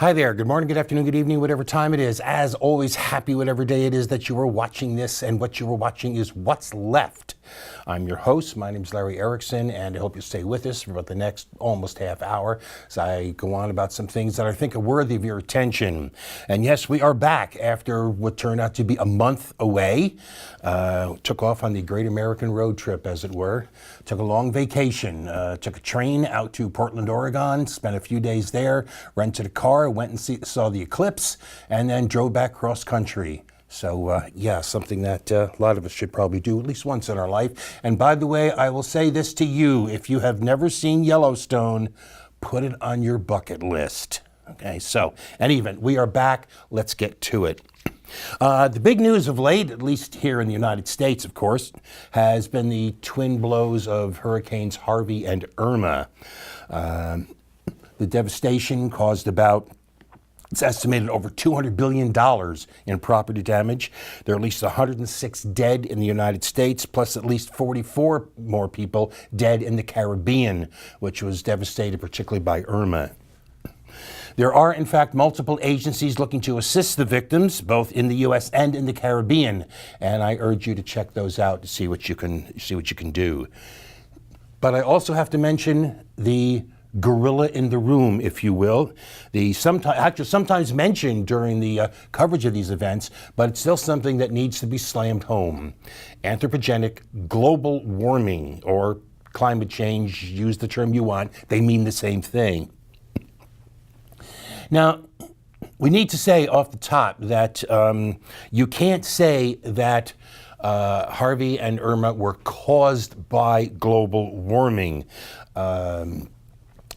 Hi there. Good morning, good afternoon, good evening, whatever time it is. As always, happy whatever day it is that you are watching this, and what you are watching is What's Left. I'm your host. My name is Larry Erickson, and I hope you stay with us for about the next almost half hour as I go on about some things that I think are worthy of your attention. And yes, we are back after what turned out to be a month away. Took off on the Great American Road Trip, as it were. Took a long vacation. Took a train out to Portland, Oregon, spent a few days there, rented a car, went and saw the eclipse, and then drove back cross country. So, yeah, something that a lot of us should probably do at least once in our life. And by the way, I will say this to you. If you have never seen Yellowstone, put it on your bucket list. Okay, so, and even, we are back. Let's get to it. The big news of late, at least here in the United States, of course, has been the twin blows of Hurricanes Harvey and Irma. The devastation caused it's estimated over $200 billion in property damage. There are at least 106 dead in the United States, plus at least 44 more people dead in the Caribbean, which was devastated particularly by Irma. There are, in fact, multiple agencies looking to assist the victims, both in the U.S. and in the Caribbean, and I urge you to check those out to see what you can do. But I also have to mention the gorilla in the room, if you will. Sometimes mentioned during the coverage of these events, but it's still something that needs to be slammed home. Anthropogenic global warming, or climate change, use the term you want, they mean the same thing. Now, we need to say off the top that you can't say that Harvey and Irma were caused by global warming.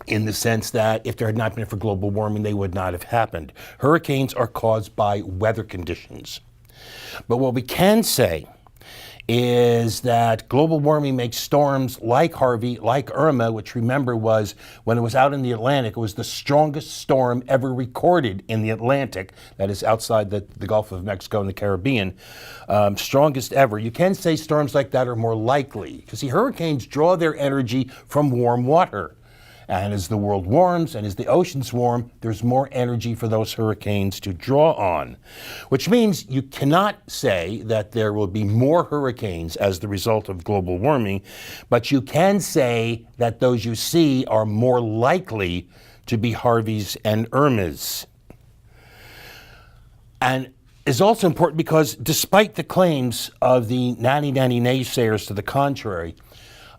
In the sense that if there had not been for global warming, they would not have happened. Hurricanes are caused by weather conditions. But what we can say is that global warming makes storms like Harvey, like Irma, which remember was, when it was out in the Atlantic, it was the strongest storm ever recorded in the Atlantic, that is outside the Gulf of Mexico and the Caribbean, strongest ever. You can say storms like that are more likely, because see, hurricanes draw their energy from warm water. And as the world warms and as the oceans warm, there's more energy for those hurricanes to draw on, which means you cannot say that there will be more hurricanes as the result of global warming, but you can say that those you see are more likely to be Harveys and Irmas. And is also important because despite the claims of the nanny naysayers to the contrary,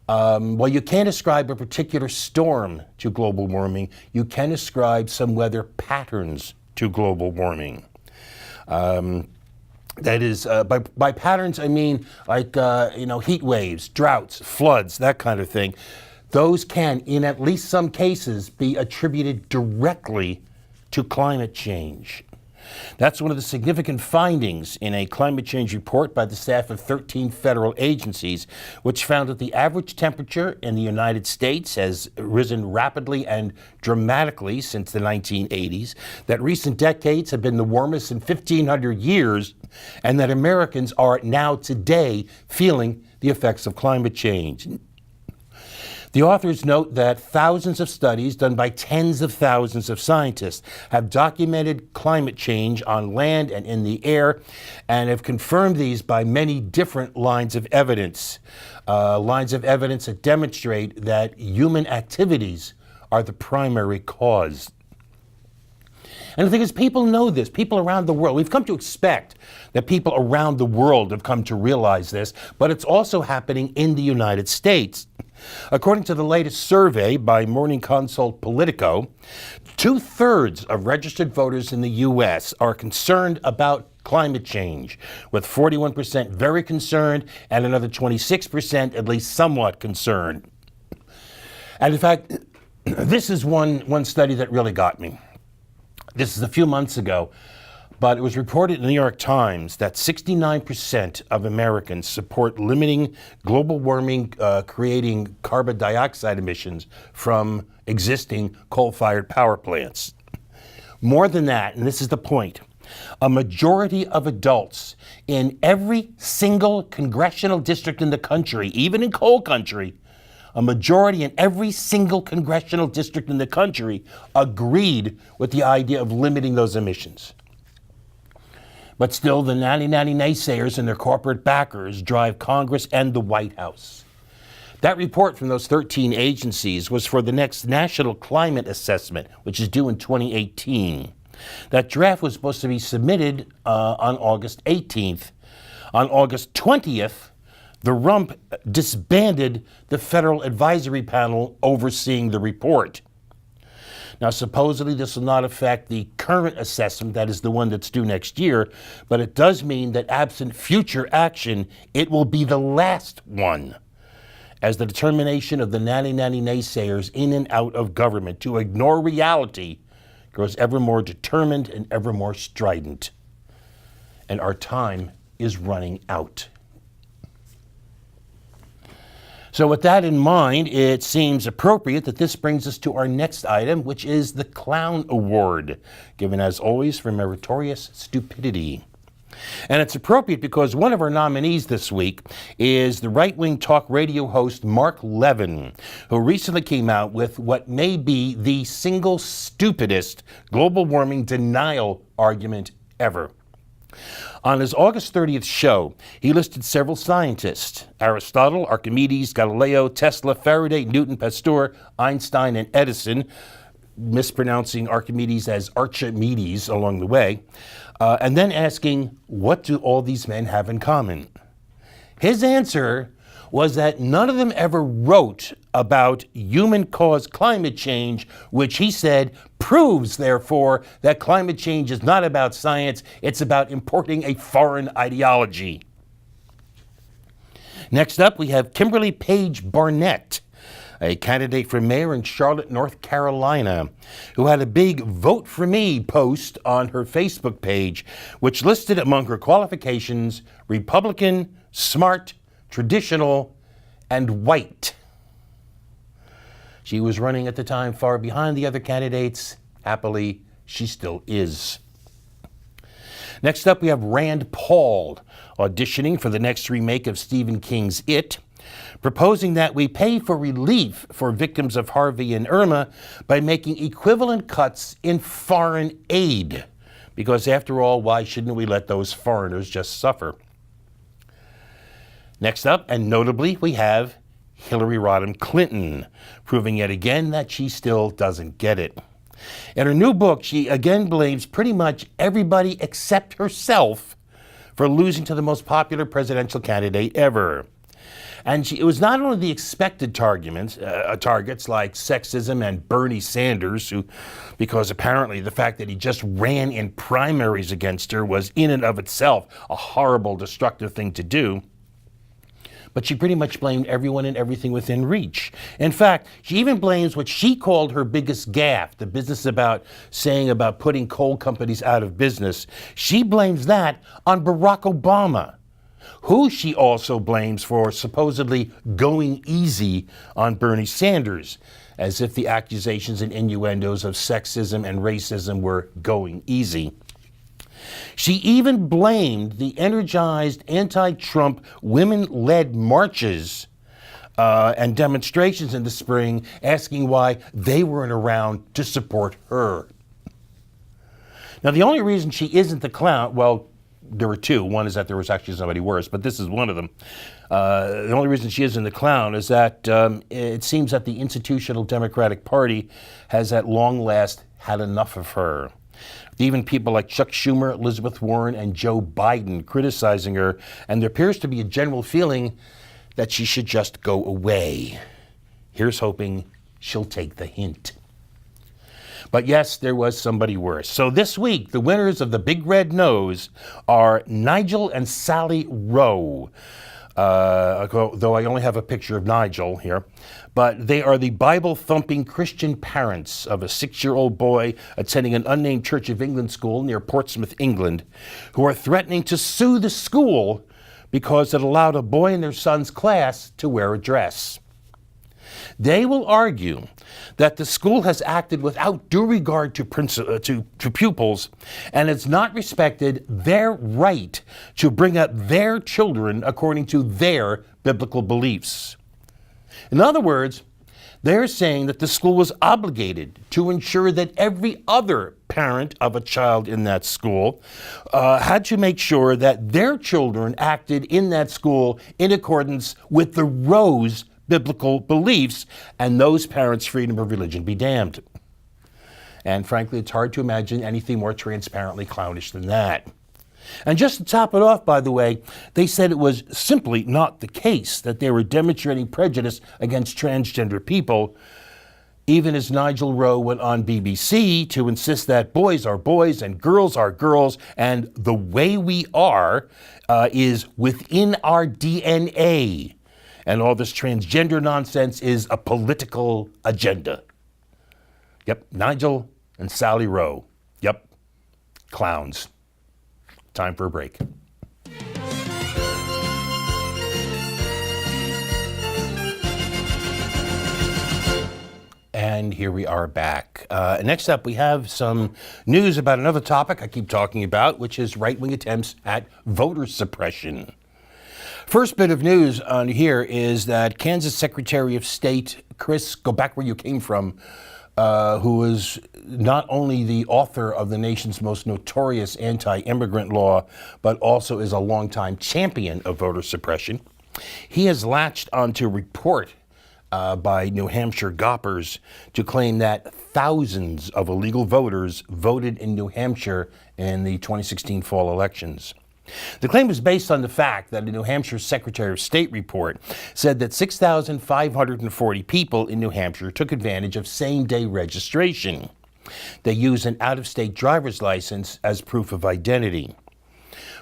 while you can't ascribe a particular storm to global warming, you can ascribe some weather patterns to global warming. That is, by patterns, I mean like, heat waves, droughts, floods, that kind of thing. Those can, in at least some cases, be attributed directly to climate change. That's one of the significant findings in a climate change report by the staff of 13 federal agencies, which found that the average temperature in the United States has risen rapidly and dramatically since the 1980s, that recent decades have been the warmest in 1,500 years, and that Americans are now today feeling the effects of climate change. The authors note that thousands of studies done by tens of thousands of scientists have documented climate change on land and in the air, and have confirmed these by many different lines of evidence. Lines of evidence that demonstrate that human activities are the primary cause. And the thing is, people know this. People around the world, we've come to expect that people around the world have come to realize this, but it's also happening in the United States. According to the latest survey by Morning Consult Politico, 2/3 of registered voters in the U.S. are concerned about climate change, with 41% very concerned and another 26% at least somewhat concerned. And in fact, this is one study that really got me. This is a few months ago, but it was reported in the New York Times that 69% of Americans support limiting global warming, creating carbon dioxide emissions from existing coal-fired power plants. More than that, and this is the point, a majority of adults in every single congressional district in the country, even in coal country, a majority in every single congressional district in the country agreed with the idea of limiting those emissions. But still, the nanny naysayers and their corporate backers drive Congress and the White House. That report from those 13 agencies was for the next National Climate Assessment, which is due in 2018. That draft was supposed to be submitted on August 18th. On August 20th, the rump disbanded the Federal Advisory Panel overseeing the report. Now, supposedly this will not affect the current assessment, that is the one that's due next year, but it does mean that absent future action, it will be the last one, as the determination of the nanny naysayers in and out of government to ignore reality grows ever more determined and ever more strident. And our time is running out. So with that in mind, it seems appropriate that this brings us to our next item, which is the Clown Award, given as always for meritorious stupidity. And it's appropriate because one of our nominees this week is the right-wing talk radio host Mark Levin, who recently came out with what may be the single stupidest global warming denial argument ever. On his August 30th show, he listed several scientists: Aristotle, Archimedes, Galileo, Tesla, Faraday, Newton, Pasteur, Einstein, and Edison, mispronouncing Archimedes as Archimedes along the way, and then asking, what do all these men have in common? His answer was that none of them ever wrote about human-caused climate change, which he said proves, therefore, that climate change is not about science, it's about importing a foreign ideology. Next up, we have Kimberly Page Barnett, a candidate for mayor in Charlotte, North Carolina, who had a big Vote for Me post on her Facebook page, which listed among her qualifications Republican, smart, traditional, and white. She was running at the time far behind the other candidates. Happily, she still is. Next up, we have Rand Paul auditioning for the next remake of Stephen King's It, proposing that we pay for relief for victims of Harvey and Irma by making equivalent cuts in foreign aid. Because after all, why shouldn't we let those foreigners just suffer? Next up, and notably, we have Hillary Rodham Clinton, proving yet again that she still doesn't get it. In her new book, she again blames pretty much everybody except herself for losing to the most popular presidential candidate ever. And it was not only the expected targets like sexism and Bernie Sanders, because apparently the fact that he just ran in primaries against her was in and of itself a horrible, destructive thing to do. But she pretty much blamed everyone and everything within reach. In fact, she even blames what she called her biggest gaffe, the business about putting coal companies out of business. She blames that on Barack Obama, who she also blames for supposedly going easy on Bernie Sanders, as if the accusations and innuendos of sexism and racism were going easy. She even blamed the energized anti-Trump women-led marches and demonstrations in the spring, asking why they weren't around to support her. Now, the only reason she isn't the clown, well, there were two. One is that there was actually somebody worse, but this is one of them. The only reason she isn't the clown is that it seems that the institutional Democratic Party has at long last had enough of her. Even people like Chuck Schumer, Elizabeth Warren, and Joe Biden criticizing her, and there appears to be a general feeling that she should just go away. Here's hoping she'll take the hint. But yes, there was somebody worse. So this week, the winners of the Big Red Nose are Nigel and Sally Rowe. Though I only have a picture of Nigel here, but they are the Bible-thumping Christian parents of a 6-year-old boy attending an unnamed Church of England school near Portsmouth, England, who are threatening to sue the school because it allowed a boy in their son's class to wear a dress. They will argue that the school has acted without due regard to pupils and has not respected their right to bring up their children according to their biblical beliefs. In other words, they're saying that the school was obligated to ensure that every other parent of a child in that school had to make sure that their children acted in that school in accordance with the Rowe's biblical beliefs, and those parents' freedom of religion be damned. And frankly, it's hard to imagine anything more transparently clownish than that. And just to top it off, by the way, they said it was simply not the case that they were demonstrating prejudice against transgender people, even as Nigel Rowe went on BBC to insist that boys are boys and girls are girls, and the way we are is within our DNA. And all this transgender nonsense is a political agenda. Yep, Nigel and Sally Rowe. Yep, clowns. Time for a break. And here we are back. Next up, we have some news about another topic I keep talking about, which is right-wing attempts at voter suppression. First bit of news on here is that Kansas Secretary of State Chris, go back where you came from, who was not only the author of the nation's most notorious anti-immigrant law, but also is a longtime champion of voter suppression. He has latched onto a report by New Hampshire goppers to claim that thousands of illegal voters voted in New Hampshire in the 2016 fall elections. The claim was based on the fact that a New Hampshire Secretary of State report said that 6,540 people in New Hampshire took advantage of same-day registration. They used an out-of-state driver's license as proof of identity.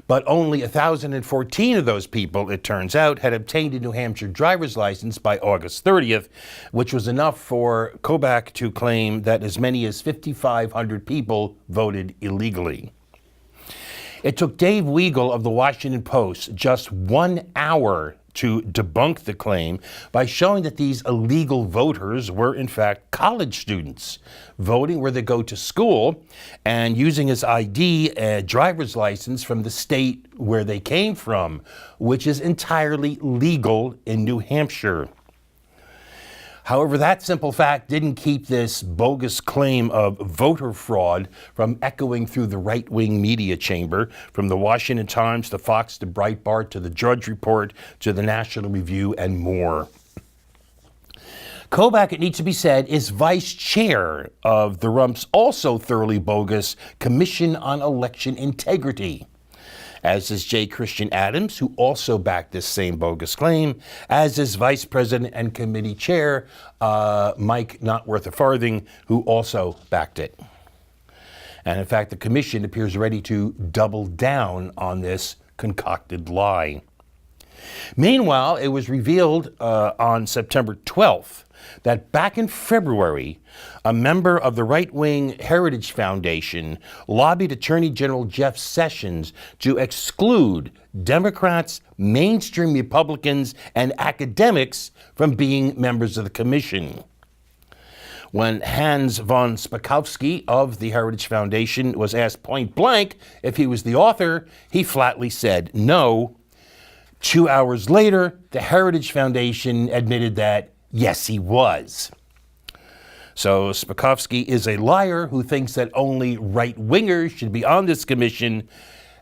But only 1,014 of those people, it turns out, had obtained a New Hampshire driver's license by August 30th, which was enough for Kobach to claim that as many as 5,500 people voted illegally. It took Dave Weigel of the Washington Post just 1 hour to debunk the claim by showing that these illegal voters were in fact college students voting where they go to school and using as ID a driver's license from the state where they came from, which is entirely legal in New Hampshire. However, that simple fact didn't keep this bogus claim of voter fraud from echoing through the right-wing media chamber, from the Washington Times to Fox to Breitbart to the Drudge Report to the National Review and more. Kobach, it needs to be said, is vice chair of the Rump's also thoroughly bogus Commission on Election Integrity, as is J. Christian Adams, who also backed this same bogus claim, as is Vice President and Committee Chair Mike Not Worth a Farthing, who also backed it. And in fact, the commission appears ready to double down on this concocted lie. Meanwhile, it was revealed on September 12th that back in February, a member of the right-wing Heritage Foundation lobbied Attorney General Jeff Sessions to exclude Democrats, mainstream Republicans, and academics from being members of the commission. When Hans von Spakovsky of the Heritage Foundation was asked point blank if he was the author, he flatly said no. 2 hours later, the Heritage Foundation admitted that yes, he was. So Spakovsky is a liar who thinks that only right-wingers should be on this commission,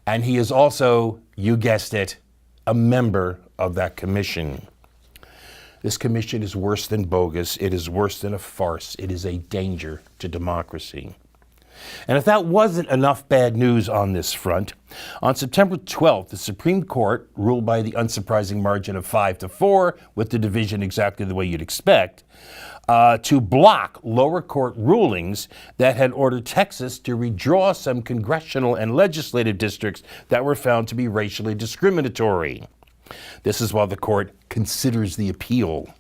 and he is also, you guessed it, a member of that commission. This commission is worse than bogus. It is worse than a farce. It is a danger to democracy. And if that wasn't enough bad news on this front, on September 12th, the Supreme Court ruled by the unsurprising margin of 5-4, with the division exactly the way you'd expect, to block lower court rulings that had ordered Texas to redraw some congressional and legislative districts that were found to be racially discriminatory. This is while the court considers the appeal.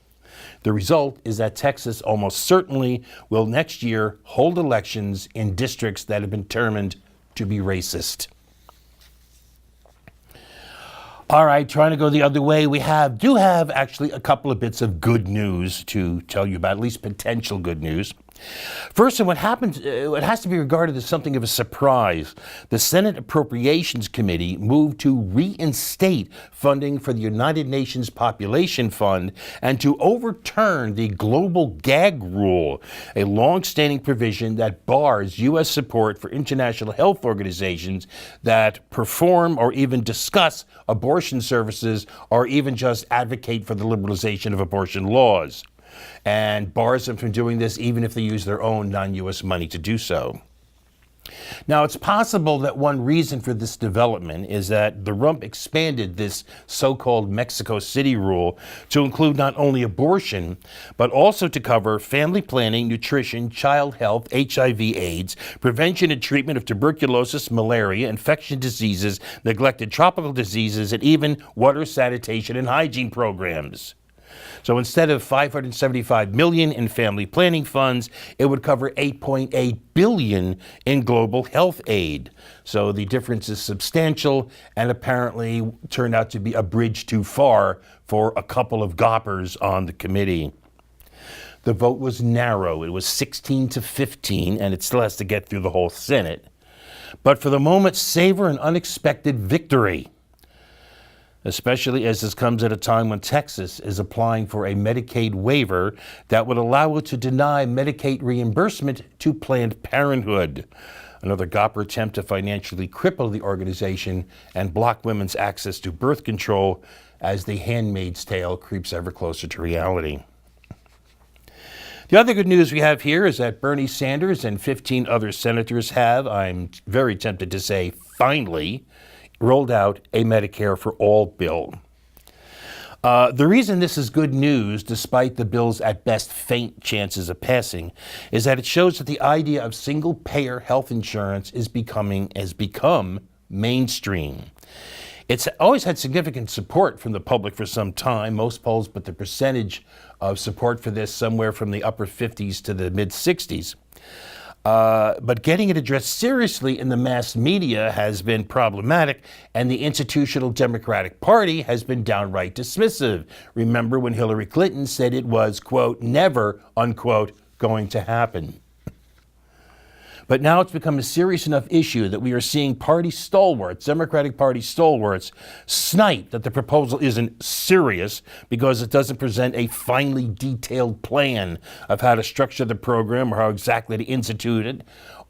The result is that Texas almost certainly will next year hold elections in districts that have been determined to be racist. All right, trying to go the other way, we do have actually a couple of bits of good news to tell you about, at least potential good news. First, and what happened, it has to be regarded as something of a surprise. The Senate Appropriations Committee moved to reinstate funding for the United Nations Population Fund and to overturn the global gag rule, a long-standing provision that bars U.S. support for international health organizations that perform or even discuss abortion services or even just advocate for the liberalization of abortion laws, and bars them from doing this even if they use their own non-U.S. money to do so. Now, it's possible that one reason for this development is that the rump expanded this so-called Mexico City rule to include not only abortion, but also to cover family planning, nutrition, child health, HIV/AIDS, prevention and treatment of tuberculosis, malaria, infectious diseases, neglected tropical diseases, and even water sanitation and hygiene programs. So instead of $575 million in family planning funds, it would cover $8.8 billion in global health aid. So the difference is substantial and apparently turned out to be a bridge too far for a couple of goppers on the committee. The vote was narrow. It was 16-15, and it still has to get through the whole Senate. But for the moment, savor an unexpected victory, especially as this comes at a time when Texas is applying for a Medicaid waiver that would allow it to deny Medicaid reimbursement to Planned Parenthood, another gopper attempt to financially cripple the organization and block women's access to birth control as the Handmaid's Tale creeps ever closer to reality. The other good news we have here is that Bernie Sanders and 15 other senators have, I'm very tempted to say, finally, rolled out a Medicare for All bill. The reason this is good news, despite the bill's at best faint chances of passing, is that it shows that the idea of single-payer health insurance has become mainstream. It's always had significant support from the public for some time. Most polls put the percentage of support for this somewhere from the upper 50s to the mid-60s. But getting it addressed seriously in the mass media has been problematic, and the institutional Democratic Party has been downright dismissive. Remember when Hillary Clinton said it was, quote, never, unquote, going to happen. But now it's become a serious enough issue that we are seeing party stalwarts, Democratic Party stalwarts, snipe that the proposal isn't serious because it doesn't present a finely detailed plan of how to structure the program or how exactly to institute it,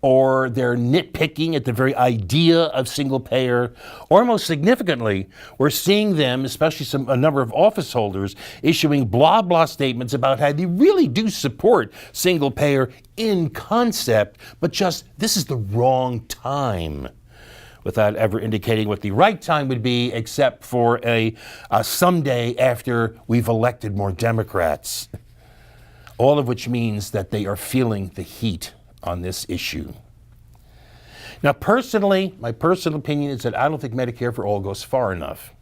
or they're nitpicking at the very idea of single payer, or most significantly, we're seeing them, especially a number of office holders, issuing blah blah statements about how they really do support single payer in concept, but just this is the wrong time, without ever indicating what the right time would be, except for a someday after we've elected more Democrats. All of which means that they are feeling the heat on this issue. Now, personally, my personal opinion is that I don't think Medicare for All goes far enough.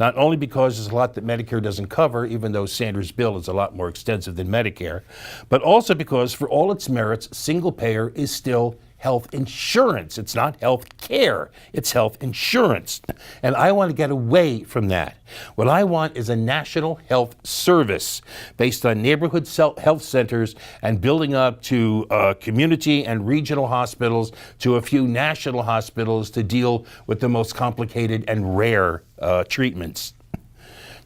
Not only because there's a lot that Medicare doesn't cover, even though Sanders' bill is a lot more extensive than Medicare, but also because for all its merits, single payer is still health insurance. It's not health care, it's health insurance. And I want to get away from that. What I want is a national health service based on neighborhood health centers and building up to community and regional hospitals, to a few national hospitals to deal with the most complicated and rare treatments.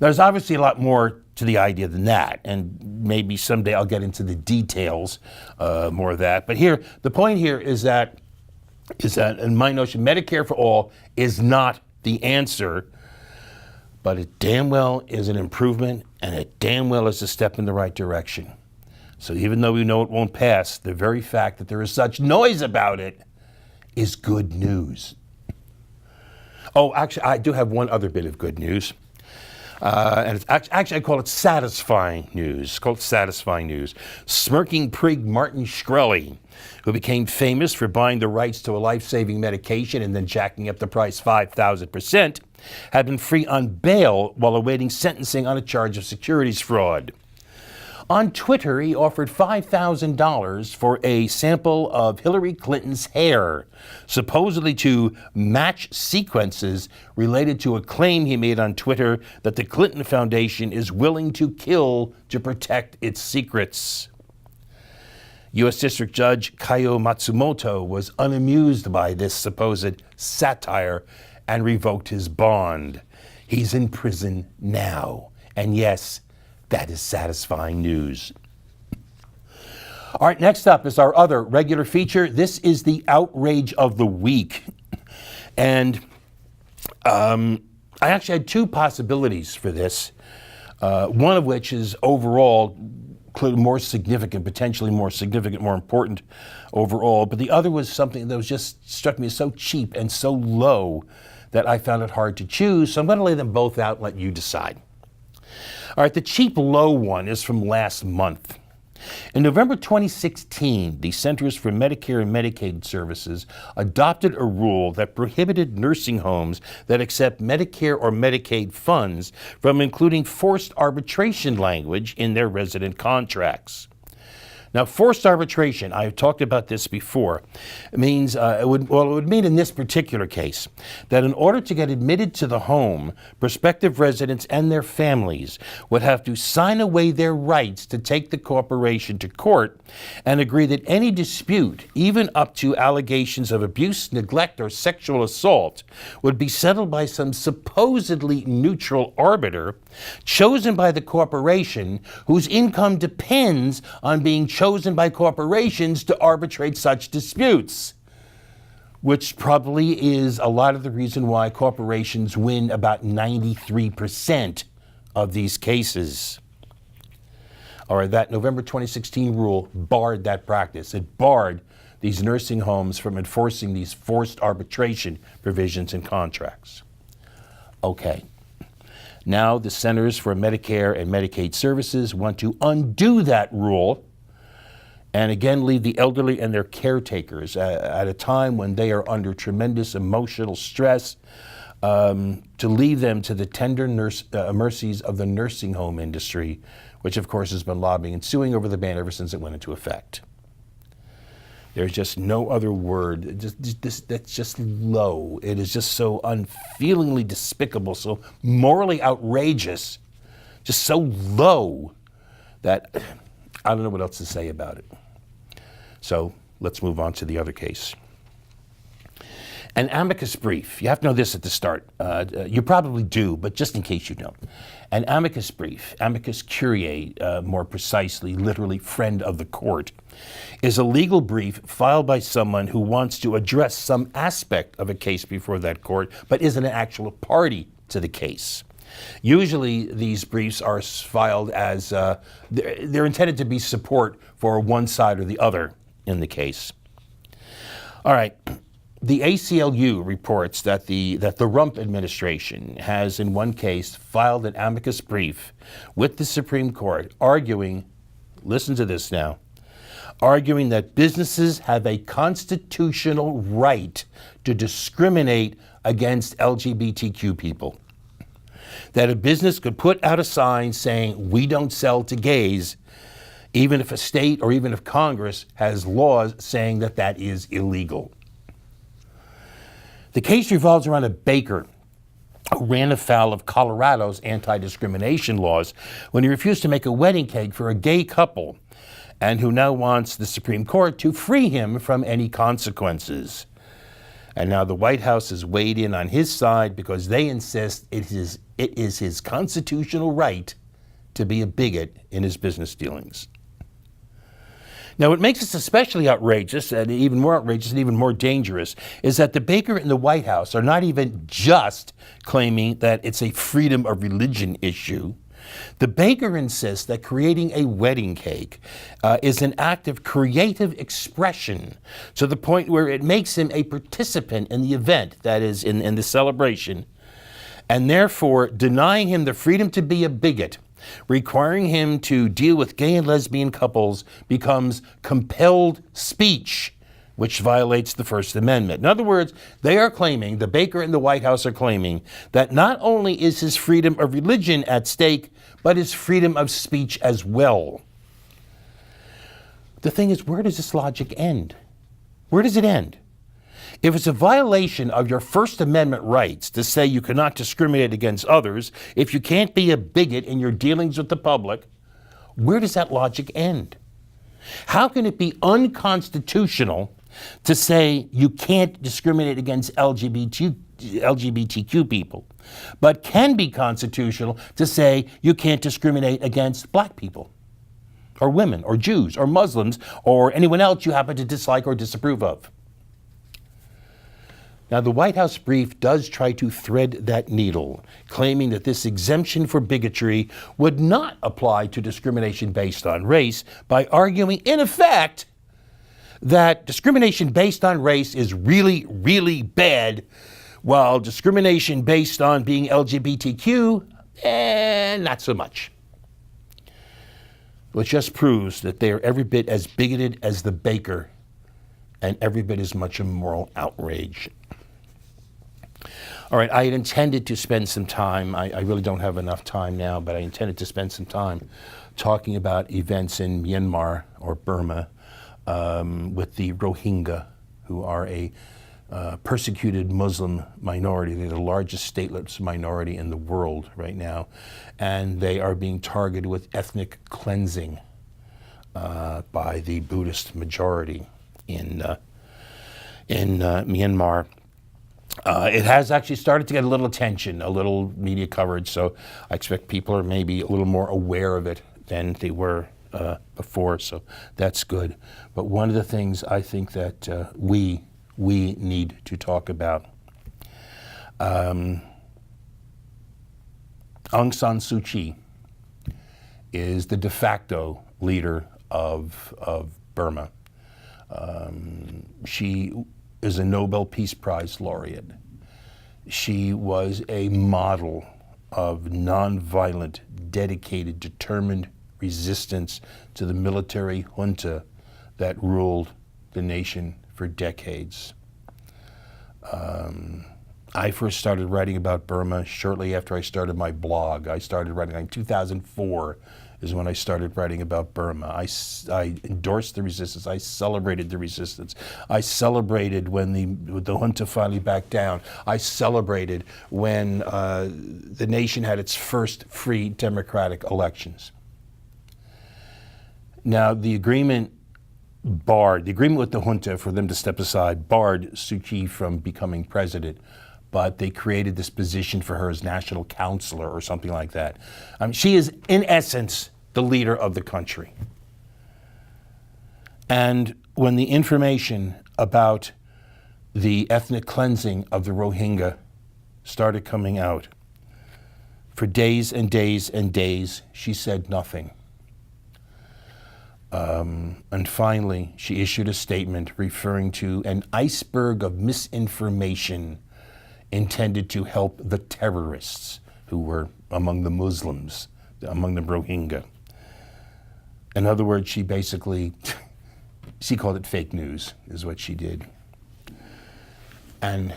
There's obviously a lot more to the idea than that, and maybe someday I'll get into the details more of that. But here, the point here is that in my notion, Medicare for All is not the answer, but it damn well is an improvement, and it damn well is a step in the right direction. So even though we know it won't pass, the very fact that there is such noise about it is good news. Oh, actually, I do have one other bit of good news. And it's actually, I call it satisfying news. It's called satisfying news. Smirking prig Martin Shkreli, who became famous for buying the rights to a life-saving medication and then jacking up the price 5,000%, had been free on bail while awaiting sentencing on a charge of securities fraud. On Twitter, he offered $5,000 for a sample of Hillary Clinton's hair, supposedly to match sequences related to a claim he made on Twitter that the Clinton Foundation is willing to kill to protect its secrets. U.S. District Judge Kaio Matsumoto was unamused by this supposed satire and revoked his bond. He's in prison now. And yes, that is satisfying news. All right, next up is our other regular feature. This is the Outrage of the Week. And I actually had two possibilities for this, one of which is overall more significant, potentially more significant, more important overall. But the other was something that was just struck me as so cheap and so low that I found it hard to choose. So I'm going to lay them both out and let you decide. All right, the cheap low one is from last month. In November 2016, the Centers for Medicare and Medicaid Services adopted a rule that prohibited nursing homes that accept Medicare or Medicaid funds from including forced arbitration language in their resident contracts. Now, forced arbitration, I've talked about this before, means, it would mean in this particular case that in order to get admitted to the home, prospective residents and their families would have to sign away their rights to take the corporation to court and agree that any dispute, even up to allegations of abuse, neglect, or sexual assault, would be settled by some supposedly neutral arbiter chosen by the corporation whose income depends on being chosen by corporations to arbitrate such disputes, which probably is a lot of the reason why corporations win about 93% of these cases. All right, that November 2016 rule barred that practice. It barred these nursing homes from enforcing these forced arbitration provisions in contracts. Okay. Now the Centers for Medicare and Medicaid Services want to undo that rule and again leave the elderly and their caretakers at a time when they are under tremendous emotional stress, to leave them to the tender mercies of the nursing home industry, which of course has been lobbying and suing over the ban ever since it went into effect. There's just no other word. That's just low. It is just so unfeelingly despicable, so morally outrageous, just so low that I don't know what else to say about it. So let's move on to the other case. An amicus brief. You have to know this at the start. You probably do, but just in case you don't. An amicus brief, amicus curiae, more precisely, literally friend of the court, is a legal brief filed by someone who wants to address some aspect of a case before that court, but isn't an actual party to the case. Usually these briefs are filed as, they're intended to be support for one side or the other in the case. All right. The ACLU reports that the Rump administration has, in one case, filed an amicus brief with the Supreme Court arguing, listen to this now, arguing that businesses have a constitutional right to discriminate against LGBTQ people. That a business could put out a sign saying, "We don't sell to gays," even if a state or even if Congress has laws saying that that is illegal. The case revolves around a baker who ran afoul of Colorado's anti-discrimination laws when he refused to make a wedding cake for a gay couple, and who now wants the Supreme Court to free him from any consequences. And now the White House has weighed in on his side because they insist it is his constitutional right to be a bigot in his business dealings. Now, what makes this especially outrageous, and even more outrageous and even more dangerous, is that the baker and the White House are not even just claiming that it's a freedom of religion issue. The baker insists that creating a wedding cake is an act of creative expression to the point where it makes him a participant in the event, that is, in the celebration, and therefore denying him the freedom to be a bigot, requiring him to deal with gay and lesbian couples, becomes compelled speech, which violates the First Amendment. In other words, they are claiming, the baker and the White House are claiming, that not only is his freedom of religion at stake, but his freedom of speech as well. The thing is, where does this logic end? Where does it end? If it's a violation of your First Amendment rights to say you cannot discriminate against others, if you can't be a bigot in your dealings with the public, where does that logic end? How can it be unconstitutional to say you can't discriminate against LGBTQ people, but can be constitutional to say you can't discriminate against black people, or women, or Jews, or Muslims, or anyone else you happen to dislike or disapprove of? Now, the White House brief does try to thread that needle, claiming that this exemption for bigotry would not apply to discrimination based on race, by arguing, in effect, that discrimination based on race is really, really bad, while discrimination based on being LGBTQ, not so much. Which just proves that they are every bit as bigoted as the baker and every bit as much a moral outrage. All right, I had intended to spend some time, I really don't have enough time now, but I intended to spend some time talking about events in Myanmar, or Burma, with the Rohingya, who are a persecuted Muslim minority. They're the largest stateless minority in the world right now, and they are being targeted with ethnic cleansing by the Buddhist majority in Myanmar. It has actually started to get a little attention, a little media coverage, so I expect people are maybe a little more aware of it than they were before, so that's good. But one of the things I think that we need to talk about, Aung San Suu Kyi is the de facto leader of Burma. She is a Nobel Peace Prize laureate. She was a model of nonviolent, dedicated, determined resistance to the military junta that ruled the nation for decades. I first started writing about Burma shortly after I started my blog. I started writing in 2004 is when I started writing about Burma. I endorsed the resistance. I celebrated the resistance. I celebrated when the junta finally backed down. I celebrated when the nation had its first free democratic elections. Now, the agreement with the junta for them to step aside barred Suu Kyi from becoming president, but they created this position for her as national counselor or something like that. She is, in essence, the leader of the country. And when the information about the ethnic cleansing of the Rohingya started coming out, for days and days and days, she said nothing. And finally, she issued a statement referring to an iceberg of misinformation intended to help the terrorists who were among the Muslims, among the Rohingya. In other words, she called it fake news, is what she did. And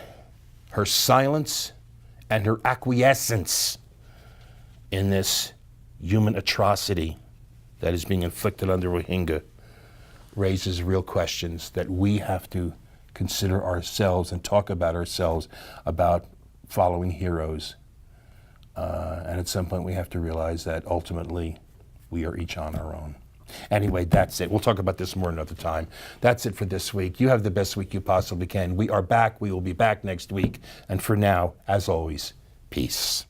her silence and her acquiescence in this human atrocity that is being inflicted on the Rohingya raises real questions that we have to consider ourselves and talk about ourselves, about following heroes. And at some point we have to realize that ultimately we are each on our own. Anyway, that's it. We'll talk about this more another time. That's it for this week. You have the best week you possibly can. We are back. We will be back next week. And for now, as always, peace.